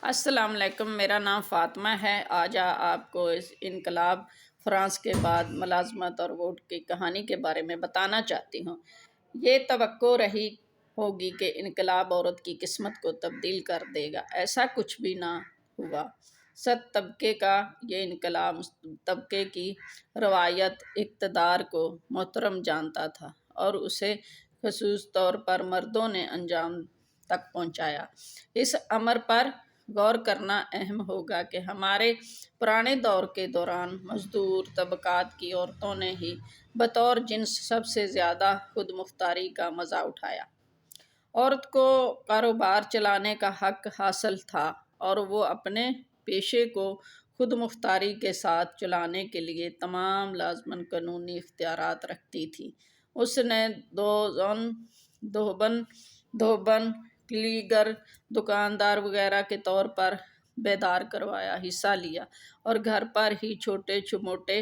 السلام علیکم، میرا نام فاطمہ ہے۔ آج آپ کو اس انقلاب فرانس کے بعد ملازمت اور ووٹ کی کہانی کے بارے میں بتانا چاہتی ہوں۔ یہ توقع رہی ہوگی کہ انقلاب عورت کی قسمت کو تبدیل کر دے گا، ایسا کچھ بھی نہ ہوا۔ ست طبقے کا یہ انقلاب طبقے کی روایت اقتدار کو محترم جانتا تھا اور اسے خصوصی طور پر مردوں نے انجام تک پہنچایا۔ اس امر پر غور کرنا اہم ہوگا کہ ہمارے پرانے دور کے دوران مزدور طبقات کی عورتوں نے ہی بطور جنس سب سے زیادہ خود مختاری کا مزہ اٹھایا۔ عورت کو کاروبار چلانے کا حق حاصل تھا اور وہ اپنے پیشے کو خود مختاری کے ساتھ چلانے کے لیے تمام لازماً قانونی اختیارات رکھتی تھی۔ اس نے دھوبن، کلیگر، دکاندار وغیرہ کے طور پر بیدار کروایا حصہ لیا اور گھر پر ہی چھوٹے موٹے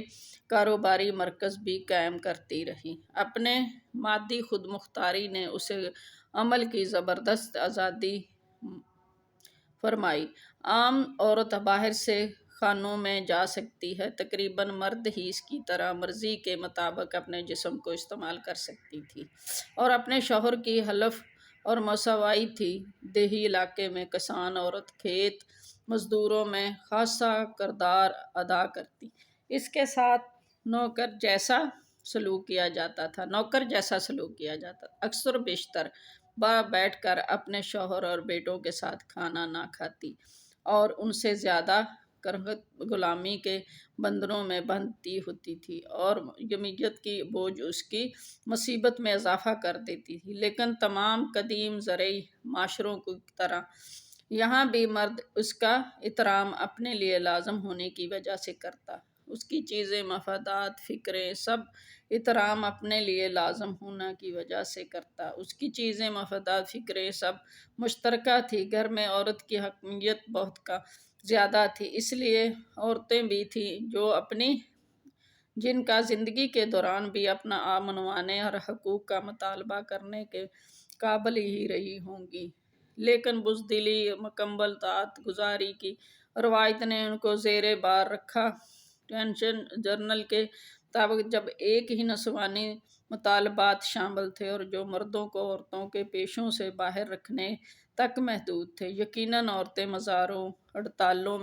کاروباری مرکز بھی قائم کرتی رہی۔ اپنے مادی خود مختاری نے اسے عمل کی زبردست آزادی فرمائی۔ عام عورت باہر سے خانوں میں جا سکتی ہے، تقریباً مرد ہی اس کی طرح مرضی کے مطابق اپنے جسم کو استعمال کر سکتی تھی اور اپنے شوہر کی حلف اور مساوائی تھی۔ دیہی علاقے میں کسان عورت کھیت مزدوروں میں خاصا کردار ادا کرتی۔ اس کے ساتھ نوکر جیسا سلوک کیا جاتا تھا۔ اکثر و بیشتر بیٹھ کر اپنے شوہر اور بیٹوں کے ساتھ کھانا نہ کھاتی اور ان سے زیادہ کرہنہ غلامی کے بندھنوں میں بندھی ہوتی تھی اور جمعیت کی بوجھ اس کی مصیبت میں اضافہ کر دیتی تھی۔ لیکن تمام قدیم زرعی معاشروں کی طرح یہاں بھی مرد اس کا احترام اپنے لیے لازم ہونے کی وجہ سے کرتا۔ اس کی چیزیں، مفادات، فکریں سب احترام اپنے لیے لازم ہونے کی وجہ سے کرتا۔ اس کی چیزیں، مفادات، فکریں سب مشترکہ تھیں۔ گھر میں عورت کی حاکمیت بہت زیادہ تھی، اس لیے عورتیں بھی تھیں جن کا زندگی کے دوران بھی اپنا آپ منوانے اور حقوق کا مطالبہ کرنے کے قابل ہی رہی ہوں گی۔ لیکن بزدلی، مکمل اطاعت گزاری کی روایت نے ان کو زیر بار رکھا۔ اٹینشن جنرل کے مطابق جب ایک ہی نسوانی مطالبات شامل تھے اور جو مردوں کو عورتوں کے پیشوں سے باہر رکھنے تک محدود تھے۔ یقیناً عورتیں مظاہروں، ہڑتالوں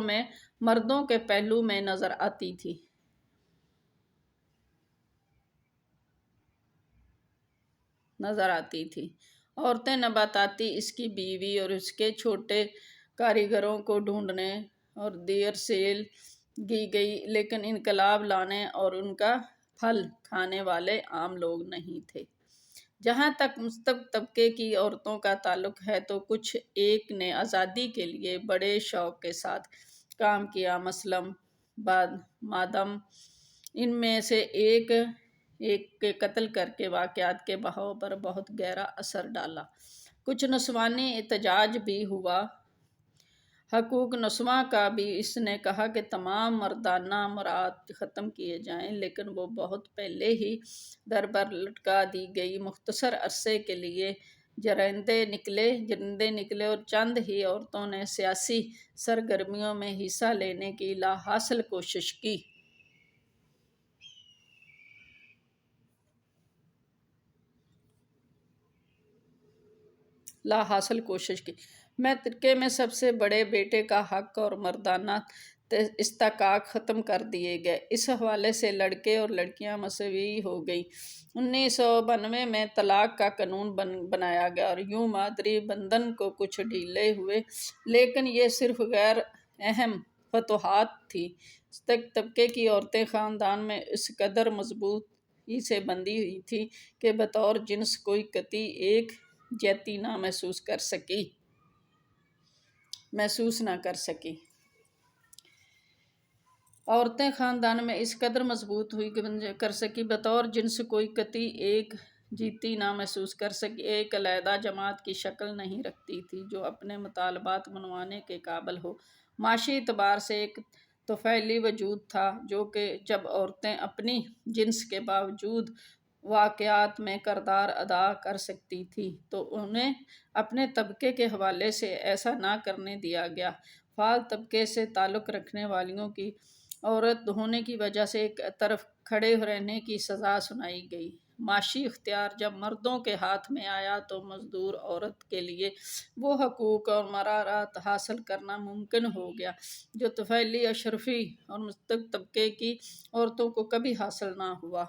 میں مردوں کے پہلو میں نظر آتی تھیں۔ عورتیں نباتاتی اس کی بیوی اور اس کے چھوٹے کاریگروں کو ڈھونڈنے اور دیر سیل کی گئی، لیکن انقلاب لانے اور ان کا پھل کھانے والے عام لوگ نہیں تھے۔ جہاں تک مستبد طبقے کی عورتوں کا تعلق ہے تو کچھ ایک نے آزادی کے لیے بڑے شوق کے ساتھ کام کیا۔ مثلاً مادام ان میں سے ایک کے قتل کر کے واقعات کے بہاؤ پر بہت گہرا اثر ڈالا۔ کچھ نسوانی احتجاج بھی ہوا۔ حقوق نسواں کا بھی اس نے کہا کہ تمام مردانہ مراعات ختم کیے جائیں، لیکن وہ بہت پہلے ہی در بر لٹکا دی گئی۔ مختصر عرصے کے لیے جرندے نکلے اور چند ہی عورتوں نے سیاسی سرگرمیوں میں حصہ لینے کی لاحاصل کوشش کی۔ ترکے میں سب سے بڑے بیٹے کا حق اور مردانہ استحقاق ختم کر دیے گئے۔ اس حوالے سے لڑکے اور لڑکیاں مساوی ہو گئیں۔ 1992 میں طلاق کا قانون بنایا گیا اور یوں مادری بندھن کو کچھ ڈھیلے ہوئے، لیکن یہ صرف غیر اہم فتوحات تھیں۔ ست طبقے کی عورتیں خاندان میں اس قدر مضبوطی سے بندھی ہوئی تھیں کہ بطور جنس کوئی قطعی ایک جہتی نہ محسوس کر سکیں۔ عورتیں خاندان میں اس قدر مضبوط بطور جنس کوئی قطعی ایک جہتی نہ محسوس کر سکیں، ایک علیحدہ جماعت کی شکل نہیں رکھتی تھیں جو اپنے مطالبات منوانے کے قابل ہو۔ معاشی اعتبار سے ایک طفیلی وجود تھا جو کہ جب عورتیں اپنی جنس کے باوجود واقعات میں کردار ادا کر سکتی تھی، تو انہیں اپنے طبقے کے حوالے سے ایسا نہ کرنے دیا گیا۔ فعال طبقے سے تعلق رکھنے والیوں کی عورت ہونے کی وجہ سے ایک طرف کھڑے رہنے کی سزا سنائی گئی۔ معاشی اختیار جب مردوں کے ہاتھ میں آیا تو مزدور عورت کے لیے وہ حقوق اور مقررات حاصل کرنا ممکن ہو گیا جو طفیلی اشرافی اور مستحق طبقے کی عورتوں کو کبھی حاصل نہ ہوا۔